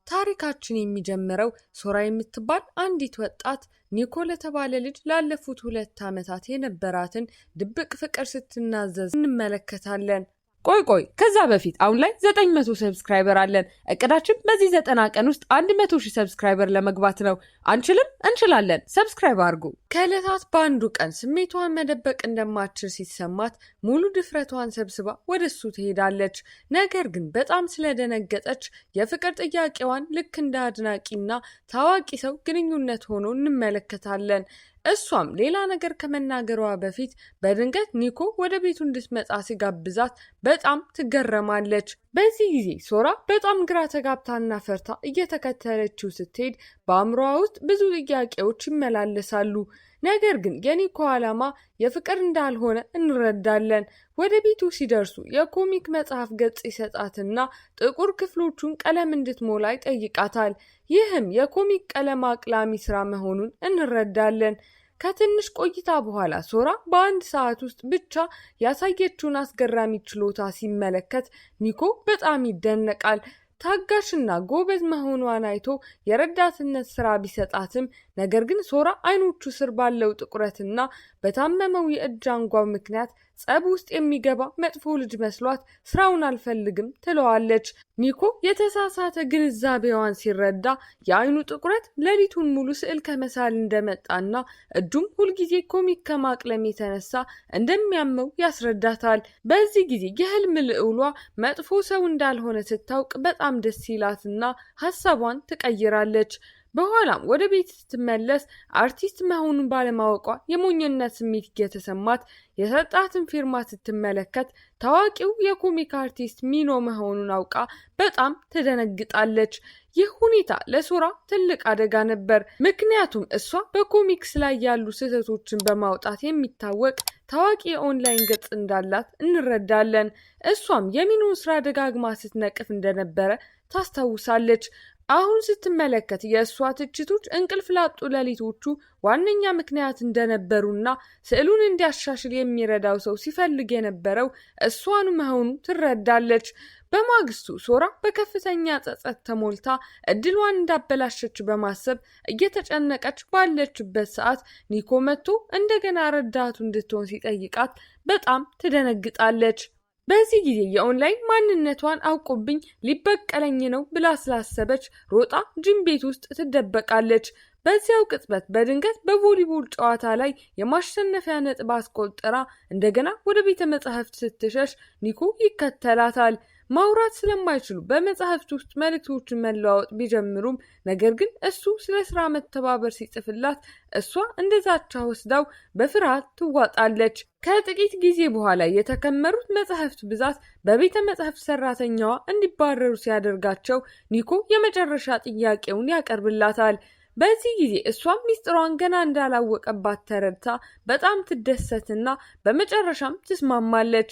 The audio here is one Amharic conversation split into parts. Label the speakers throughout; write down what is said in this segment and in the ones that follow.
Speaker 1: ታሪካችን የሚጀምረው ሶራ የምትባል አንዲት ወጣት ኒኮ ለተባለ ልጅ ላለፉት 2 ዓመታት የነበራትን ድብቅ ፍቅር ስትናዘዝ እንመለከታለን። ቆይ ከዛ በፊት አሁን ላይ 900 ሰብስክራይበር አለን። እቅዳችን በዚህ 90 ቀን ውስጥ 100,000 ሰብስክራይበር ለመግባት ነው። አንችልም? እንችላለን። ሰብስክራይብ አድርጉ። ከዕለታት በአንዱ ቀን ስሜቷን መደበቅ እንደማትችል ሲሰማት ሙሉ ድፍረቷን ሰብስባ ወደሱ ትሄዳለች። ነገር ግን በጣም ስለደነገጠች የፍቅር ጥያቄዋን ልክ እንደ አድናቂና ታዋቂ ሰው ግንኙነት ሆኖ እንመለከታለን። እሷም ሌላ ነገር ከመናገሯ በፊት በድንገት ኒኮ ወደ ቤቱ እንድትመጣ ሲጋብዛት በጣም ትገረማለች። በዚህ ጊዜ ሶራ በጣም ግራ ተጋብታና ፈርታ እየተከተለችው ስትሄድ በአእምሮዋ ውስጥ ብዙ ጥያቄዎች ይመላለሳሉ። ነገር ግን የኒኮ ዓላማ የፍቅር እንዳልሆነ እንረዳለን። ወደ ቤቱ ሲደርሱ የኮሚክ መጽሐፍ ገጽ ይሰጣትና ጥቁር ክፍሎቹን ቀለም እንድትሞላ ይጠይቃታል። ይህም የኮሚክ ቀለም አቅላሚ ስራ መሆኑን እንረዳለን። ከትንሽ ቆይታ በኋላ ሶራ በአንድ ሰዓት ውስጥ ብቻ ያሳየችውን አስገራሚ ችሎታ ሲመለከት ኒኮ በጣም ይደነቃል። ታጋሽና ጎበዝ መሆኗን አይቶ የረዳትነት ስራ ቢሰጣትም ነገር ግን ሶራ አይኖቹ ስር ባለው ጥቁረትና በታመመው የእጅ አንጓው ምክንያት ጸብ ውስጥ የሚገባ መጥፎ ልጅ መስሏት ስራውን አልፈልግም ትለዋለች። ኒኮ የተሳሳተ ግንዛቤዋን ሲረዳ የአይኑ ጥቁረት ሌሊቱን ሙሉ ስዕል ከመሳል እንደመጣና እጁም ሁልጊዜ ኮሚክ ከማቅለም የተነሳ እንደሚያመው ያስረዳታል። በዚህ ጊዜ የህልም ልዕሏ መጥፎ ሰው እንዳልሆነ ስታውቅ በጣም ደስ ይላትና ሀሳቧን ትቀይራለች። በኋላም ወደ ቤት ስትመለስ አርቲስት መሆኑን ባለማወቋ የሞኝነት ስሜት እየተሰማት የሰጣትን ፊርማ ስትመለከት ታዋቂው የኮሚክ አርቲስት ሚኖ መሆኑን አውቃ በጣም ትደነግጣለች። ይህ ሁኔታ ለሶራ ትልቅ አደጋ ነበር። ምክንያቱም እሷ በኮሚክስ ላይ ያሉ ስህተቶችን በማውጣት የሚታወቅ ታዋቂ የኦንላይን ገጽ እንዳላት እንረዳለን። እሷም የሚኖን ስራ ደጋግማ ስትነቅፍ እንደነበረ ታስታውሳለች። አሁን ስትመለከት የእሷ ትችቶች እንቅልፍ ላጡ ሌሊቶቹ ዋነኛ ምክንያት እንደነበሩና ስዕሉን እንዲያሻሽል የሚረዳው ሰው ሲፈልግ የነበረው እሷኑ መሆኑ ትረዳለች። በማግስቱ ሶራ በከፍተኛ ጸጸት ተሞልታ እድሏን እንዳበላሸች በማሰብ እየተጨነቀች ባለችበት ሰዓት ኒኮ መጥቶ እንደገና ረዳቱ እንድትሆን ሲጠይቃት በጣም ትደነግጣለች። በዚህ ጊዜ የኦንላይን ማንነቷን አውቆብኝ ሊበቀለኝ ነው ብላ ስላሰበች ሮጣ ጂም ቤት ውስጥ ትደበቃለች። በዚያው ቅጽበት በድንገት በቮሊቦል ጨዋታ ላይ የማሸነፊያ ነጥብ አስቆጥራ እንደገና ወደ ቤተ መጻሕፍት ስትሸሽ ኒኮ ይከተላታል። ማውራት ስለማይችሉ በመጽሐፍት ውስጥ መልእክቶችን መለዋወጥ ቢጀምሩም ነገር ግን እሱ ስለ ስራ መተባበር ሲጽፍላት እሷ እንደዛቻ ወስዳው በፍርሃት ትዋጣለች። ከጥቂት ጊዜ በኋላ የተከመሩት መጽሐፍት ብዛት በቤተ መጽሐፍት ሰራተኛዋ እንዲባረሩ ሲያደርጋቸው ኒኮ የመጨረሻ ጥያቄውን ያቀርብላታል። በዚህ ጊዜ እሷም ሚስጥሯን ገና እንዳላወቀባት ተረድታ በጣም ትደሰትና በመጨረሻም ትስማማለች።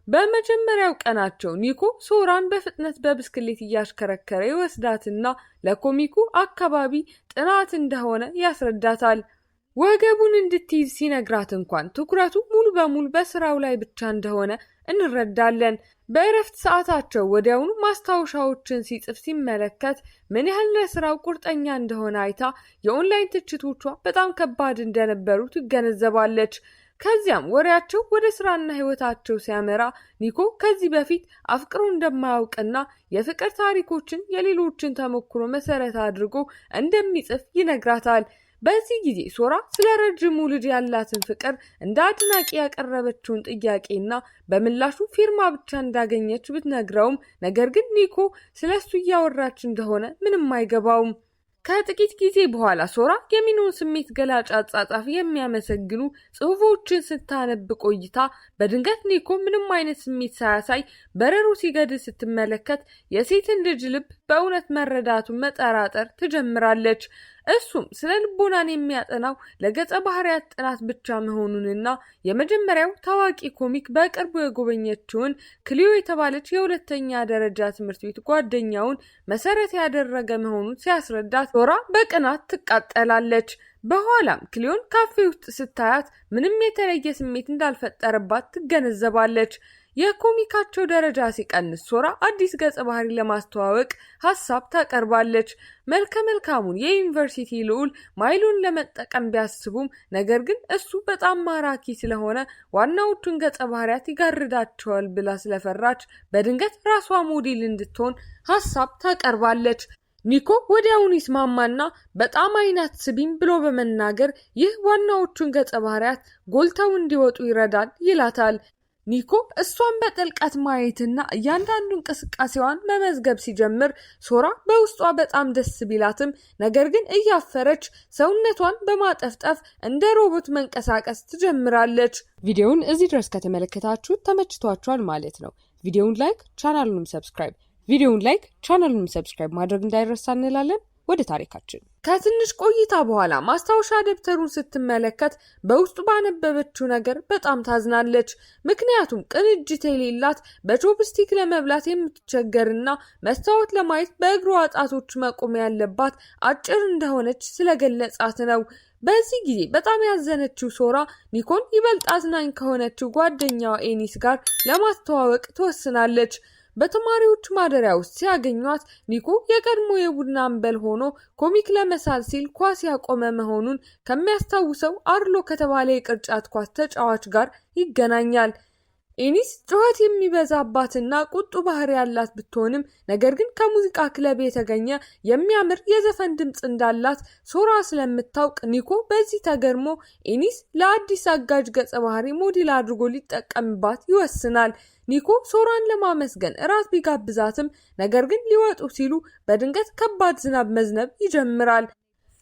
Speaker 1: በመጀመሪያው ቀናቸው ኒኮ ሶራን በፍጥነት በብስክሌት እያሽከረከረ ይወስዳትና ለኮሚኩ አካባቢ ጥናት እንደሆነ ያስረዳታል። ወገቡን እንድትይዝ ሲነግራት እንኳን ትኩረቱ ሙሉ በሙሉ በስራው ላይ ብቻ እንደሆነ እንረዳለን። በእረፍት ሰዓታቸው ወዲያውኑ ማስታወሻዎችን ሲጽፍ ሲመለከት ምን ያህል ለስራው ቁርጠኛ እንደሆነ አይታ የኦንላይን ትችቶቿ በጣም ከባድ እንደነበሩ ትገነዘባለች። ከዚያም ወሬያቸው ወደ ስራና ህይወታቸው ሲያመራ ኒኮ ከዚህ በፊት አፍቅሮ እንደማያውቅና የፍቅር ታሪኮችን የሌሎችን ተሞክሮ መሰረት አድርጎ እንደሚጽፍ ይነግራታል። በዚህ ጊዜ ሶራ ስለ ረጅሙ ልጅ ያላትን ፍቅር እንደ አድናቂ ያቀረበችውን ጥያቄና በምላሹ ፊርማ ብቻ እንዳገኘች ብትነግረውም ነገር ግን ኒኮ ስለሱ እያወራች እንደሆነ ምንም አይገባውም። ከጥቂት ጊዜ በኋላ ሶራ የሚኖን ስሜት ገላጭ አጻጻፍ የሚያመሰግኑ ጽሑፎችን ስታነብ ቆይታ በድንገት ኒኮ ምንም አይነት ስሜት ሳያሳይ በረሮ ሲገድል ስትመለከት የሴትን ልጅ ልብ በእውነት መረዳቱን መጠራጠር ትጀምራለች። እሱም ስለ ልቦናን የሚያጠናው ለገጸ ባህሪያት ጥናት ብቻ መሆኑንና የመጀመሪያው ታዋቂ ኮሚክ በቅርቡ የጎበኘችውን ክሊዮ የተባለች የሁለተኛ ደረጃ ትምህርት ቤት ጓደኛውን መሰረት ያደረገ መሆኑን ሲያስረዳት ሶራ በቅናት ትቃጠላለች። በኋላም ክሊዮን ካፌ ውስጥ ስታያት ምንም የተለየ ስሜት እንዳልፈጠረባት ትገነዘባለች። የኮሚካቸው ደረጃ ሲቀንስ ሶራ አዲስ ገጸ ባህሪ ለማስተዋወቅ ሐሳብ ታቀርባለች። መልከ መልካሙን የዩኒቨርሲቲ ልዑል ማይሎን ለመጠቀም ቢያስቡም ነገር ግን እሱ በጣም ማራኪ ስለሆነ ዋናዎቹን ገጸ ባህሪያት ይጋርዳቸዋል ብላ ስለፈራች በድንገት ራሷ ሞዴል እንድትሆን ሐሳብ ታቀርባለች። ኒኮ ወዲያውኑ ይስማማና በጣም አይናት ስቢም ብሎ በመናገር ይህ ዋናዎቹን ገጸ ባህሪያት ጎልተው እንዲወጡ ይረዳል ይላታል። ኒኮ እሷን በጥልቀት ማየትና እያንዳንዱ እንቅስቃሴዋን መመዝገብ ሲጀምር ሶራ በውስጧ በጣም ደስ ቢላትም ነገር ግን እያፈረች ሰውነቷን በማጠፍጠፍ እንደ ሮቦት መንቀሳቀስ ትጀምራለች። ቪዲዮውን እዚህ ድረስ ከተመለከታችሁ ተመችቷችኋል ማለት ነው። ቪዲዮውን ላይክ ቻናሉንም ሰብስክራይብ ማድረግ እንዳይረሳ እንላለን። ወደ ታሪካችን ከትንሽ ቆይታ በኋላ ማስታወሻ ደብተሩን ስትመለከት በውስጡ ባነበበችው ነገር በጣም ታዝናለች። ምክንያቱም ቅንጅት የሌላት በቾፕስቲክ ለመብላት የምትቸገርና መስታወት ለማየት በእግሯ ጣቶች መቆም ያለባት አጭር እንደሆነች ስለገለጻት ነው። በዚህ ጊዜ በጣም ያዘነችው ሶራ ኒኮን ይበልጥ አዝናኝ ከሆነችው ጓደኛዋ ኤኒስ ጋር ለማስተዋወቅ ትወስናለች። በተማሪዎች ማደሪያ ውስጥ ሲያገኟት ኒኮ የቀድሞ የቡድን አምበል ሆኖ ኮሚክ ለመሳል ሲል ኳስ ያቆመ መሆኑን ከሚያስታውሰው አርሎ ከተባለ የቅርጫት ኳስ ተጫዋች ጋር ይገናኛል። ኤኒስ ጩኸት የሚበዛባትና ቁጡ ባህሪ ያላት ብትሆንም ነገር ግን ከሙዚቃ ክለብ የተገኘ የሚያምር የዘፈን ድምጽ እንዳላት ሶራ ስለምታውቅ ኒኮ በዚህ ተገርሞ ኤኒስ ለአዲስ አጋዥ ገጸ ባህሪ ሞዴል አድርጎ ሊጠቀምባት ይወስናል። ኒኮ ሶራን ለማመስገን እራት ቢጋብዛትም ነገር ግን ሊወጡ ሲሉ በድንገት ከባድ ዝናብ መዝነብ ይጀምራል።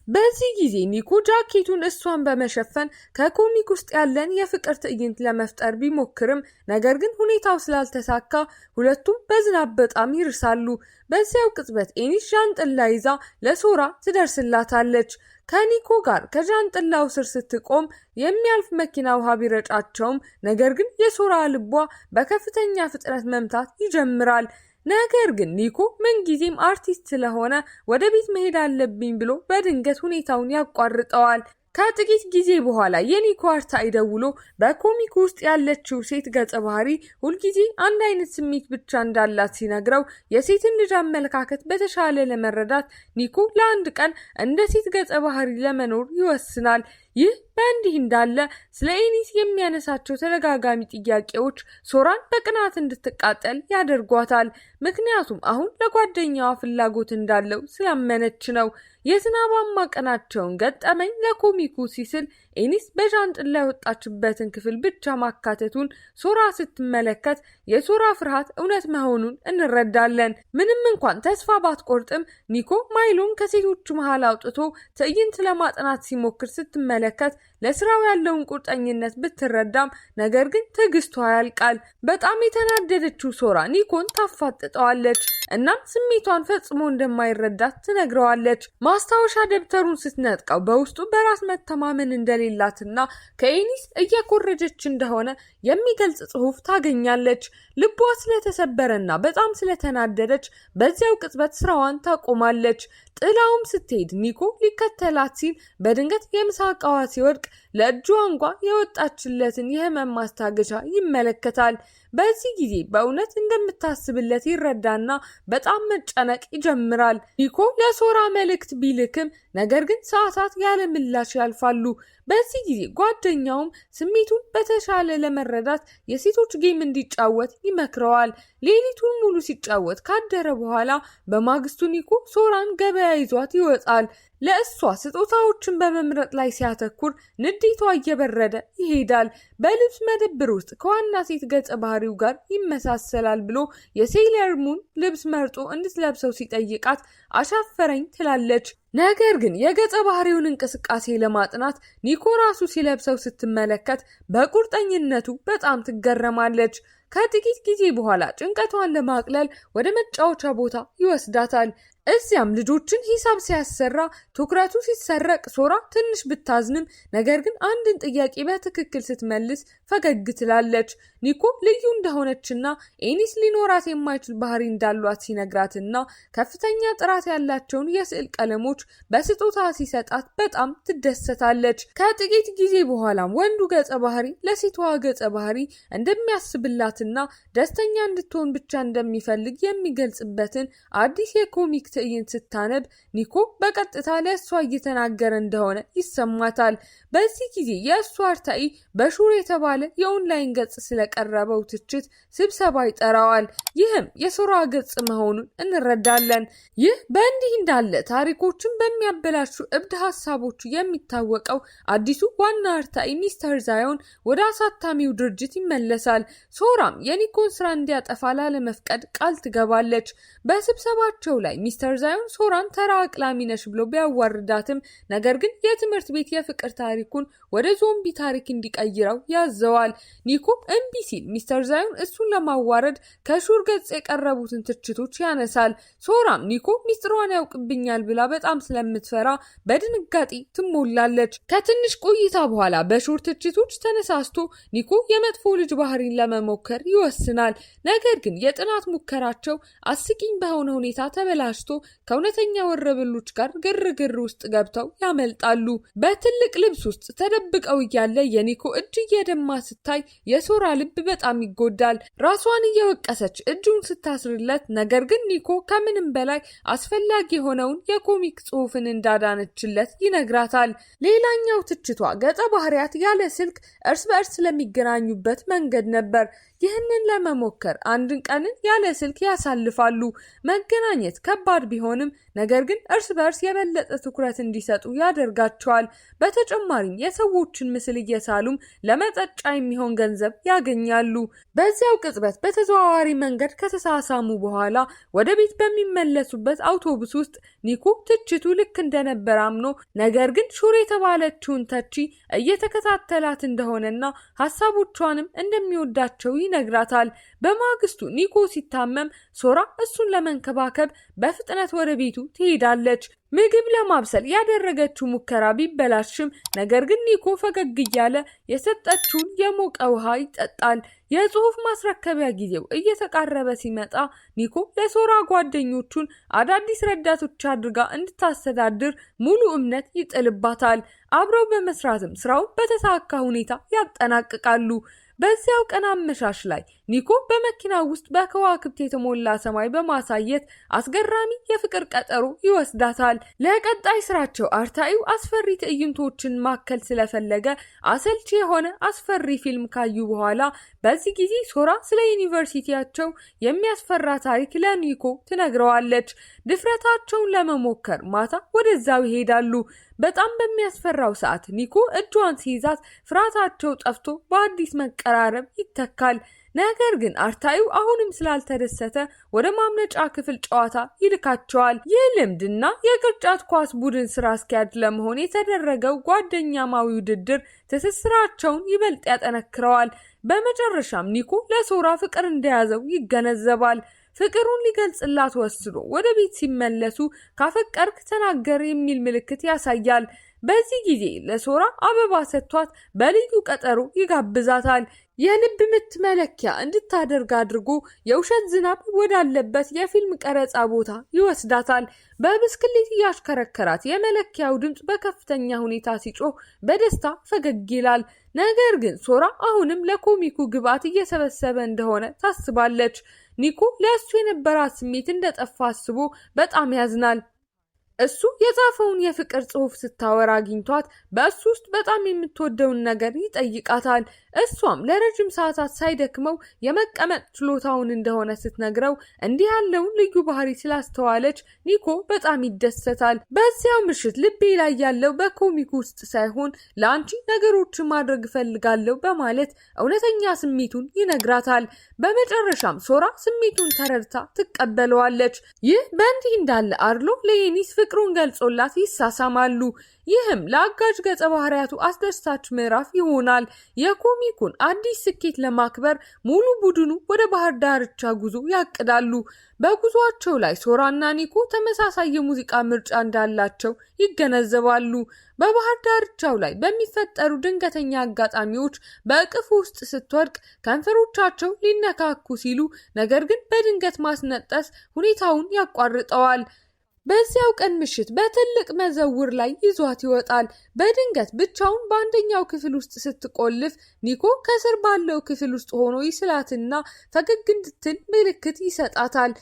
Speaker 1: በዚህ ጊዜ ኒኮ ጃኬቱን እሷን በመሸፈን ከኮሚክ ውስጥ ያለን የፍቅር ትዕይንት ለመፍጠር ቢሞክርም ነገር ግን ሁኔታው ስላልተሳካ ሁለቱም በዝናብ በጣም ይርሳሉ። በዚያው ቅጽበት ኤኒስ ዣንጥላ ይዛ ለሶራ ትደርስላታለች። ከኒኮ ጋር ከዣንጥላው ስር ስትቆም የሚያልፍ መኪና ውሃ ቢረጫቸውም ነገር ግን የሶራ ልቧ በከፍተኛ ፍጥነት መምታት ይጀምራል። ነገር ግን ኒኮ ምንጊዜም አርቲስት ስለሆነ ወደ ቤት መሄድ አለብኝ ብሎ በድንገት ሁኔታውን ያቋርጠዋል። ከጥቂት ጊዜ በኋላ የኒኮ አርታኢ ደውሎ በኮሚክ ውስጥ ያለችው ሴት ገጸ ባህሪ ሁልጊዜ አንድ አይነት ስሜት ብቻ እንዳላት ሲነግረው የሴትን ልጅ አመለካከት በተሻለ ለመረዳት ኒኮ ለአንድ ቀን እንደ ሴት ገጸ ባህሪ ለመኖር ይወስናል። ይህ በእንዲህ እንዳለ ስለ ኤኒስ የሚያነሳቸው ተደጋጋሚ ጥያቄዎች ሶራን በቅናት እንድትቃጠል ያደርጓታል። ምክንያቱም አሁን ለጓደኛዋ ፍላጎት እንዳለው ስላመነች ነው። የዝናባማ ቀናቸውን ገጠመኝ ለኮሚኩ ሲስል ኤኒስ በዣንጥላ የወጣችበትን ክፍል ብቻ ማካተቱን ሶራ ስትመለከት የሶራ ፍርሃት እውነት መሆኑን እንረዳለን። ምንም እንኳን ተስፋ ባትቆርጥም ኒኮ ማይሎን ከሴቶቹ መሃል አውጥቶ ትዕይንት ለማጥናት ሲሞክር ስትመለከት ለስራው ያለውን ቁርጠኝነት ብትረዳም ነገር ግን ትዕግስቷ ያልቃል። በጣም የተናደደችው ሶራ ኒኮን ታፋጥጠዋለች። እናም ስሜቷን ፈጽሞ እንደማይረዳት ትነግረዋለች። ማስታወሻ ደብተሩን ስትነጥቀው በውስጡ በራስ መተማመን እንደሌላትና ከኤኒስ እየኮረጀች እንደሆነ የሚገልጽ ጽሑፍ ታገኛለች። ልቧ ስለተሰበረና በጣም ስለተናደደች በዚያው ቅጽበት ስራዋን ታቆማለች። ጥላውም ስትሄድ ኒኮ ሊከተላት ሲል በድንገት የምሳ ዕቃዋ ሲወድቅ ለእጇ እንኳ የወጣችለትን የህመም ማስታገሻ ይመለከታል። በዚህ ጊዜ በእውነት እንደምታስብለት ይረዳና በጣም መጨነቅ ይጀምራል። ኒኮ ለሶራ መልእክት ቢልክም ነገር ግን ሰዓታት ያለ ምላሽ ያልፋሉ። በዚህ ጊዜ ጓደኛውም ስሜቱን በተሻለ ለመረዳት የሴቶች ጌም እንዲጫወት ይመክረዋል። ሌሊቱን ሙሉ ሲጫወት ካደረ በኋላ በማግስቱ ኒኮ ሶራን ገበያ ይዟት ይወጣል። ለእሷ ስጦታዎችን በመምረጥ ላይ ሲያተኩር ንዴቷ እየበረደ ይሄዳል። በልብስ መደብር ውስጥ ከዋና ሴት ገጸ ባህሪው ጋር ይመሳሰላል ብሎ የሴይለር ሙን ልብስ መርጦ እንድትለብሰው ሲጠይቃት አሻፈረኝ ትላለች። ነገር ግን የገጸ ባህሪውን እንቅስቃሴ ለማጥናት ኒኮ ራሱ ሲለብሰው ስትመለከት በቁርጠኝነቱ በጣም ትገረማለች። ከጥቂት ጊዜ በኋላ ጭንቀቷን ለማቅለል ወደ መጫወቻ ቦታ ይወስዳታል። እዚያም ልጆችን ሂሳብ ሲያሰራ ትኩረቱ ሲሰረቅ ሶራ ትንሽ ብታዝንም ነገር ግን አንድን ጥያቄ በትክክል ስትመልስ ፈገግ ትላለች። ኒኮ ልዩ እንደሆነችና ኤኒስ ሊኖራት የማይችል ባህሪ እንዳሏት ሲነግራትና ከፍተኛ ጥራት ያላቸውን የስዕል ቀለሞች በስጦታ ሲሰጣት በጣም ትደሰታለች። ከጥቂት ጊዜ በኋላም ወንዱ ገጸ ባህሪ ለሴቷ ገጸ ባህሪ እንደሚያስብላትና ደስተኛ እንድትሆን ብቻ እንደሚፈልግ የሚገልጽበትን አዲስ የኮሚክ ትዕይንት ስታነብ ኒኮ በቀጥታ ለእሷ እየተናገረ እንደሆነ ይሰማታል። በዚህ ጊዜ የእሷ አርታኢ በሹር የተባለ የኦንላይን ገጽ ስለቀረበው ትችት ስብሰባ ይጠራዋል። ይህም የሶራ ገጽ መሆኑን እንረዳለን። ይህ በእንዲህ እንዳለ ታሪኮችን በሚያበላሹ እብድ ሀሳቦቹ የሚታወቀው አዲሱ ዋና አርታኢ ሚስተር ዛዮን ወደ አሳታሚው ድርጅት ይመለሳል። ሶራም የኒኮን ስራ እንዲያጠፋ ላለመፍቀድ ቃል ትገባለች። በስብሰባቸው ላይ ሚስተር ዛዮን ሶራን ተራ አቅላሚ ነሽ ብሎ ቢያዋርዳትም ነገር ግን የትምህርት ቤት የፍቅር ታሪኩን ወደ ዞምቢ ታሪክ እንዲቀይረው ያዘዋል። ኒኮ እምቢ ሲል ሚስተር ዛዮን እሱን ለማዋረድ ከሹር ገጽ የቀረቡትን ትችቶች ያነሳል። ሶራም ኒኮ ሚስጥሯን ያውቅብኛል ብላ በጣም ስለምትፈራ በድንጋጤ ትሞላለች። ከትንሽ ቆይታ በኋላ በሹር ትችቶች ተነሳስቶ ኒኮ የመጥፎ ልጅ ባህሪን ለመሞከር ይወስናል። ነገር ግን የጥናት ሙከራቸው አስቂኝ በሆነ ሁኔታ ተበላሽቶ ከእውነተኛ ወረበሎች ጋር ግርግር ውስጥ ገብተው ያመልጣሉ። በትልቅ ልብስ ውስጥ ተደብቀው እያለ የኒኮ እጅ እየደማ ስታይ የሶራ ልብ በጣም ይጎዳል። ራሷን እየወቀሰች እጁን ስታስርለት ነገር ግን ኒኮ ከምንም በላይ አስፈላጊ የሆነውን የኮሚክ ጽሑፍን እንዳዳነችለት ይነግራታል። ሌላኛው ትችቷ ገጸ ባህሪያት ያለ ስልክ እርስ በእርስ ስለሚገናኙበት መንገድ ነበር። ይህንን ለመሞከር አንድን ቀንን ያለ ስልክ ያሳልፋሉ። መገናኘት ከባድ ቢሆንም ነገር ግን እርስ በእርስ የበለጠ ትኩረት እንዲሰጡ ያደርጋቸዋል። በተጨማሪም የሰዎችን ምስል እየሳሉም ለመጠጫ የሚሆን ገንዘብ ያገኛሉ። በዚያው ቅጽበት በተዘዋዋሪ መንገድ ከተሳሳሙ በኋላ ወደ ቤት በሚመለሱበት አውቶቡስ ውስጥ ኒኮ ትችቱ ልክ እንደነበር አምኖ ነገር ግን ሹር የተባለችውን ተቺ እየተከታተላት እንደሆነና ሀሳቦቿንም እንደሚወዳቸው ይነግራታል። በማግስቱ ኒኮ ሲታመም ሶራ እሱን ለመንከባከብ በፍጥነት ወደ ቤቱ ትሄዳለች። ምግብ ለማብሰል ያደረገችው ሙከራ ቢበላሽም ነገር ግን ኒኮ ፈገግ እያለ የሰጠችውን የሞቀ ውሃ ይጠጣል። የጽሑፍ ማስረከቢያ ጊዜው እየተቃረበ ሲመጣ ኒኮ ለሶራ ጓደኞቹን አዳዲስ ረዳቶች አድርጋ እንድታስተዳድር ሙሉ እምነት ይጥልባታል። አብረው በመስራትም ስራውን በተሳካ ሁኔታ ያጠናቅቃሉ። በዚያው ቀን አመሻሽ ላይ ኒኮ በመኪና ውስጥ በከዋክብት የተሞላ ሰማይ በማሳየት አስገራሚ የፍቅር ቀጠሮ ይወስዳታል። ለቀጣይ ስራቸው አርታኢው አስፈሪ ትዕይንቶችን ማከል ስለፈለገ አሰልቺ የሆነ አስፈሪ ፊልም ካዩ በኋላ በዚህ ጊዜ ሶራ ስለ ዩኒቨርሲቲያቸው የሚያስፈራ ታሪክ ለኒኮ ትነግረዋለች። ድፍረታቸውን ለመሞከር ማታ ወደዛው ይሄዳሉ። በጣም በሚያስፈራው ሰዓት ኒኮ እጇን ሲይዛት ፍርሃታቸው ጠፍቶ በአዲስ መቀራረብ ይተካል። ነገር ግን አርታኢው አሁንም ስላልተደሰተ ወደ ማምለጫ ክፍል ጨዋታ ይልካቸዋል። ይህ ልምድና የቅርጫት ኳስ ቡድን ስራ አስኪያጅ ለመሆን የተደረገው ጓደኛማዊ ውድድር ትስስራቸውን ይበልጥ ያጠነክረዋል። በመጨረሻም ኒኮ ለሶራ ፍቅር እንደያዘው ይገነዘባል። ፍቅሩን ሊገልጽላት ወስኖ ወደ ቤት ሲመለሱ ካፈቀርክ ተናገር የሚል ምልክት ያሳያል። በዚህ ጊዜ ለሶራ አበባ ሰጥቷት በልዩ ቀጠሮ ይጋብዛታል። የልብ ምት መለኪያ እንድታደርግ አድርጎ የውሸት ዝናብ ወዳለበት የፊልም ቀረጻ ቦታ ይወስዳታል። በብስክሌት እያሽከረከራት የመለኪያው ድምፅ በከፍተኛ ሁኔታ ሲጮህ በደስታ ፈገግ ይላል። ነገር ግን ሶራ አሁንም ለኮሚኩ ግብዓት እየሰበሰበ እንደሆነ ታስባለች። ኒኮ ለእሱ የነበራት ስሜት እንደጠፋ አስቦ በጣም ያዝናል። እሱ የጻፈውን የፍቅር ጽሑፍ ስታወራ አግኝቷት በእሱ ውስጥ በጣም የምትወደውን ነገር ይጠይቃታል። እሷም ለረጅም ሰዓታት ሳይደክመው የመቀመጥ ችሎታውን እንደሆነ ስትነግረው እንዲህ ያለውን ልዩ ባህሪ ስላስተዋለች ኒኮ በጣም ይደሰታል። በዚያው ምሽት ልቤ ላይ ያለው በኮሚክ ውስጥ ሳይሆን ለአንቺ ነገሮችን ማድረግ እፈልጋለሁ በማለት እውነተኛ ስሜቱን ይነግራታል። በመጨረሻም ሶራ ስሜቱን ተረድታ ትቀበለዋለች። ይህ በእንዲህ እንዳለ አርሎ ለየኒስ ፍቅሩን ገልጾላት ይሳሳማሉ። ይህም ለአጋዥ ገጸ ባህሪያቱ አስደሳች ምዕራፍ ይሆናል። የኮሚክ የኮሚኩን አዲስ ስኬት ለማክበር ሙሉ ቡድኑ ወደ ባህር ዳርቻ ጉዞ ያቅዳሉ። በጉዟቸው ላይ ሶራና ኒኮ ተመሳሳይ የሙዚቃ ምርጫ እንዳላቸው ይገነዘባሉ። በባህር ዳርቻው ላይ በሚፈጠሩ ድንገተኛ አጋጣሚዎች በእቅፉ ውስጥ ስትወድቅ ከንፈሮቻቸው ሊነካኩ ሲሉ ነገር ግን በድንገት ማስነጠስ ሁኔታውን ያቋርጠዋል። በዚያው ቀን ምሽት በትልቅ መዘውር ላይ ይዟት ይወጣል። በድንገት ብቻውን በአንደኛው ክፍል ውስጥ ስትቆልፍ ኒኮ ከስር ባለው ክፍል ውስጥ ሆኖ ይስላትና ፈገግ እንድትል ምልክት ይሰጣታል።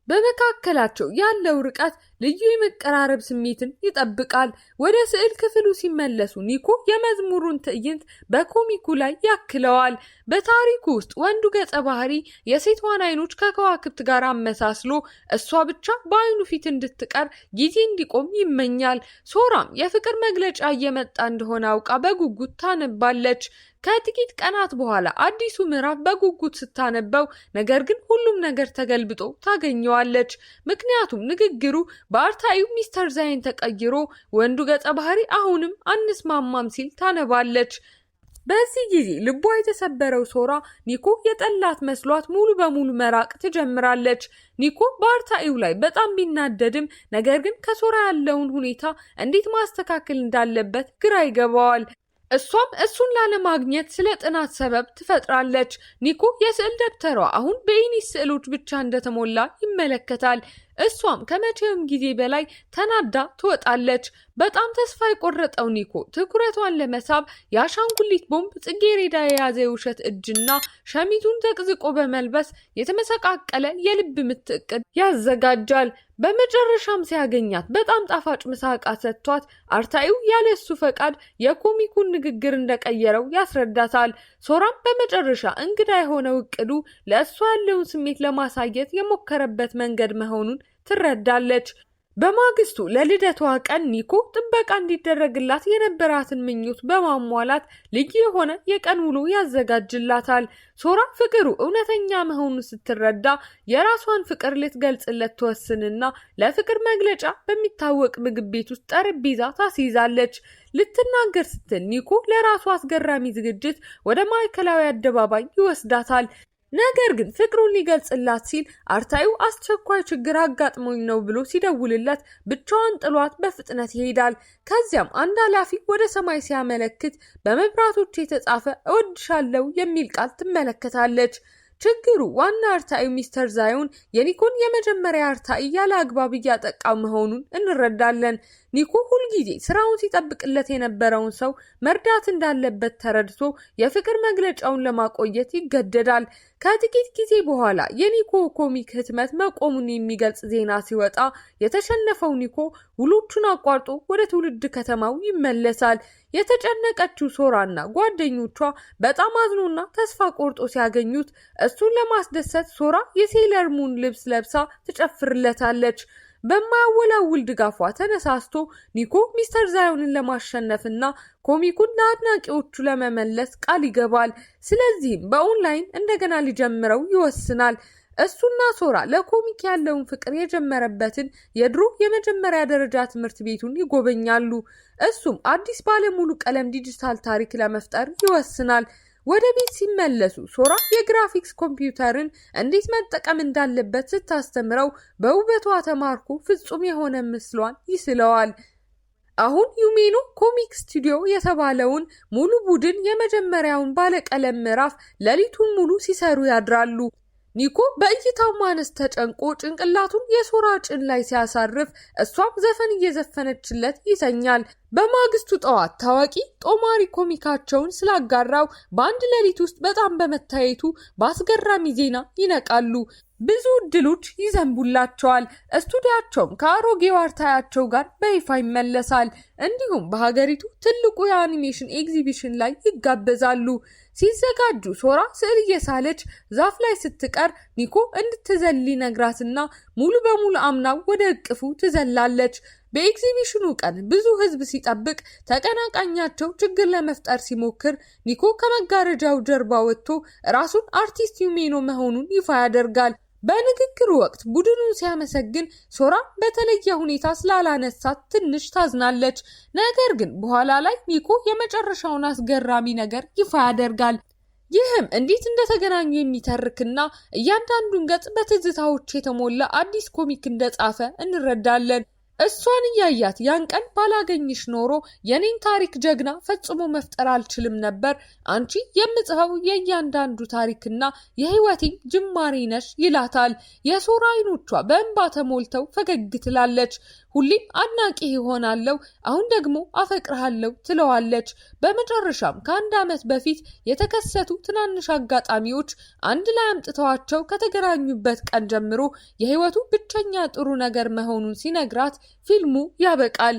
Speaker 1: በመካከላቸው ያለው ርቀት ልዩ የመቀራረብ ስሜትን ይጠብቃል። ወደ ስዕል ክፍሉ ሲመለሱ ኒኮ የመዝሙሩን ትዕይንት በኮሚኩ ላይ ያክለዋል። በታሪኩ ውስጥ ወንዱ ገጸ ባህሪ የሴቷን አይኖች ከከዋክብት ጋር አመሳስሎ እሷ ብቻ በአይኑ ፊት እንድትቀር ጊዜ እንዲቆም ይመኛል። ሶራም የፍቅር መግለጫ እየመጣ እንደሆነ አውቃ በጉጉት ታነባለች። ከጥቂት ቀናት በኋላ አዲሱ ምዕራፍ በጉጉት ስታነበው ነገር ግን ሁሉም ነገር ተገልብጦ ታገኘዋለች። ምክንያቱም ንግግሩ በአርታዩ ሚስተር ዛይን ተቀይሮ ወንዱ ገጸ ባህሪ አሁንም አንስማማም ሲል ታነባለች። በዚህ ጊዜ ልቧ የተሰበረው ሶራ ኒኮ የጠላት መስሏት ሙሉ በሙሉ መራቅ ትጀምራለች። ኒኮ በአርታዩ ላይ በጣም ቢናደድም ነገር ግን ከሶራ ያለውን ሁኔታ እንዴት ማስተካከል እንዳለበት ግራ ይገባዋል። እሷም እሱን ላለማግኘት ስለ ጥናት ሰበብ ትፈጥራለች። ኒኮ የስዕል ደብተሯ አሁን በኢኒስ ስዕሎች ብቻ እንደተሞላ ይመለከታል። እሷም ከመቼውም ጊዜ በላይ ተናዳ ትወጣለች። በጣም ተስፋ የቆረጠው ኒኮ ትኩረቷን ለመሳብ የአሻንጉሊት ቦምብ ጽጌሬዳ የያዘ የውሸት እጅና ሸሚዙን ዘቅዝቆ በመልበስ የተመሰቃቀለ የልብ ምት ዕቅድ ያዘጋጃል። በመጨረሻም ሲያገኛት በጣም ጣፋጭ ምሳቃ ሰጥቷት አርታዩ ያለሱ ፈቃድ የኮሚኩን ንግግር እንደቀየረው ያስረዳታል። ሶራም በመጨረሻ እንግዳ የሆነው እቅዱ ለእሷ ያለውን ስሜት ለማሳየት የሞከረበት መንገድ መሆኑን ትረዳለች። በማግስቱ ለልደቷ ቀን ኒኮ ጥበቃ እንዲደረግላት የነበራትን ምኞት በማሟላት ልዩ የሆነ የቀን ውሎ ያዘጋጅላታል። ሶራ ፍቅሩ እውነተኛ መሆኑን ስትረዳ የራሷን ፍቅር ልትገልጽለት ትወስንና ለፍቅር መግለጫ በሚታወቅ ምግብ ቤት ውስጥ ጠረጴዛ ታስይዛለች። ልትናገር ስትል ኒኮ ለራሷ አስገራሚ ዝግጅት ወደ ማዕከላዊ አደባባይ ይወስዳታል። ነገር ግን ፍቅሩን ሊገልጽላት ሲል አርታዩ አስቸኳይ ችግር አጋጥሞኝ ነው ብሎ ሲደውልለት ብቻዋን ጥሏት በፍጥነት ይሄዳል። ከዚያም አንድ ኃላፊ ወደ ሰማይ ሲያመለክት በመብራቶች የተጻፈ እወድሻለሁ የሚል ቃል ትመለከታለች። ችግሩ ዋና አርታኢ ሚስተር ዛዮን የኒኮን የመጀመሪያ አርታኢ ያለ አግባብ እያጠቃው መሆኑን እንረዳለን። ኒኮ ሁልጊዜ ስራውን ሲጠብቅለት የነበረውን ሰው መርዳት እንዳለበት ተረድቶ የፍቅር መግለጫውን ለማቆየት ይገደዳል። ከጥቂት ጊዜ በኋላ የኒኮ ኮሚክ ህትመት መቆሙን የሚገልጽ ዜና ሲወጣ የተሸነፈው ኒኮ ውሎቹን አቋርጦ ወደ ትውልድ ከተማው ይመለሳል። የተጨነቀችው ሶራና ጓደኞቿ በጣም አዝኖና ተስፋ ቆርጦ ሲያገኙት እሱን ለማስደሰት ሶራ የሴለር ሙን ልብስ ለብሳ ትጨፍርለታለች። በማያወላውል ድጋፏ ተነሳስቶ ኒኮ ሚስተር ዛዮንን ለማሸነፍና ኮሚኩን ለአድናቂዎቹ ለመመለስ ቃል ይገባል። ስለዚህም በኦንላይን እንደገና ሊጀምረው ይወስናል። እሱና ሶራ ለኮሚክ ያለውን ፍቅር የጀመረበትን የድሮ የመጀመሪያ ደረጃ ትምህርት ቤቱን ይጎበኛሉ። እሱም አዲስ ባለሙሉ ቀለም ዲጂታል ታሪክ ለመፍጠር ይወስናል። ወደ ቤት ሲመለሱ ሶራ የግራፊክስ ኮምፒውተርን እንዴት መጠቀም እንዳለበት ስታስተምረው በውበቷ ተማርኮ ፍጹም የሆነ ምስሏን ይስለዋል። አሁን ዩሜኖ ኮሚክ ስቱዲዮ የተባለውን ሙሉ ቡድን የመጀመሪያውን ባለቀለም ምዕራፍ ሌሊቱን ሙሉ ሲሰሩ ያድራሉ። ኒኮ በእይታው ማነስ ተጨንቆ ጭንቅላቱን የሶራ ጭን ላይ ሲያሳርፍ እሷም ዘፈን እየዘፈነችለት ይተኛል። በማግስቱ ጠዋት ታዋቂ ጦማሪ ኮሚካቸውን ስላጋራው በአንድ ሌሊት ውስጥ በጣም በመታየቱ በአስገራሚ ዜና ይነቃሉ። ብዙ እድሎች ይዘንቡላቸዋል። ስቱዲያቸውም ከአሮጌው አርታያቸው ጋር በይፋ ይመለሳል። እንዲሁም በሀገሪቱ ትልቁ የአኒሜሽን ኤግዚቢሽን ላይ ይጋበዛሉ። ሲዘጋጁ ሶራ ስዕል እየሳለች ዛፍ ላይ ስትቀር ኒኮ እንድትዘል ነግራትና ሙሉ በሙሉ አምናው ወደ እቅፉ ትዘላለች። በኤግዚቢሽኑ ቀን ብዙ ህዝብ ሲጠብቅ ተቀናቃኛቸው ችግር ለመፍጠር ሲሞክር ኒኮ ከመጋረጃው ጀርባ ወጥቶ ራሱን አርቲስት ዩሜኖ መሆኑን ይፋ ያደርጋል። በንግግሩ ወቅት ቡድኑን ሲያመሰግን ሶራ በተለየ ሁኔታ ስላላነሳት ትንሽ ታዝናለች። ነገር ግን በኋላ ላይ ኒኮ የመጨረሻውን አስገራሚ ነገር ይፋ ያደርጋል። ይህም እንዴት እንደተገናኙ የሚተርክና እያንዳንዱን ገጽ በትዝታዎች የተሞላ አዲስ ኮሚክ እንደጻፈ እንረዳለን። እሷን እያያት ያን ቀን ባላገኝሽ ኖሮ የኔን ታሪክ ጀግና ፈጽሞ መፍጠር አልችልም ነበር። አንቺ የምጽፈው የእያንዳንዱ ታሪክና የህይወቴ ጅማሬ ነሽ ይላታል። የሶራ አይኖቿ በእንባ ተሞልተው ፈገግ ትላለች። ሁሌም አድናቂ ይሆናለሁ፣ አሁን ደግሞ አፈቅርሃለሁ ትለዋለች። በመጨረሻም ከአንድ ዓመት በፊት የተከሰቱ ትናንሽ አጋጣሚዎች አንድ ላይ አምጥተዋቸው ከተገናኙበት ቀን ጀምሮ የህይወቱ ብቸኛ ጥሩ ነገር መሆኑን ሲነግራት ፊልሙ ያበቃል።